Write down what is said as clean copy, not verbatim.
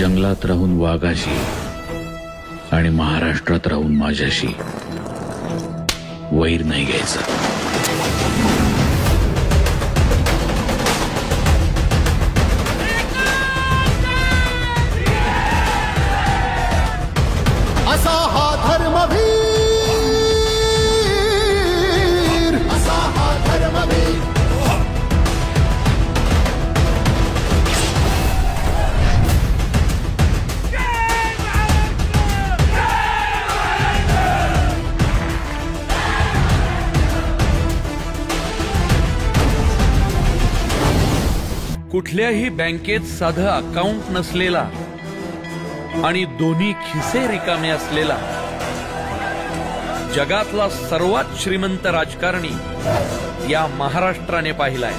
जंगलात राहून वाघाशी आणि महाराष्ट्रात राहून माझ्याशी वैर नाही घ्यायचा। असा हा धर्मवीर, असा हा धर्मवीर। कुठल्याही बँकेत साधं अकाउंट नसलेला आणि दोन्ही खिसे रिकामे असलेला जगातला सर्वात श्रीमंत राजकारणी या महाराष्ट्राने पाहिलाय।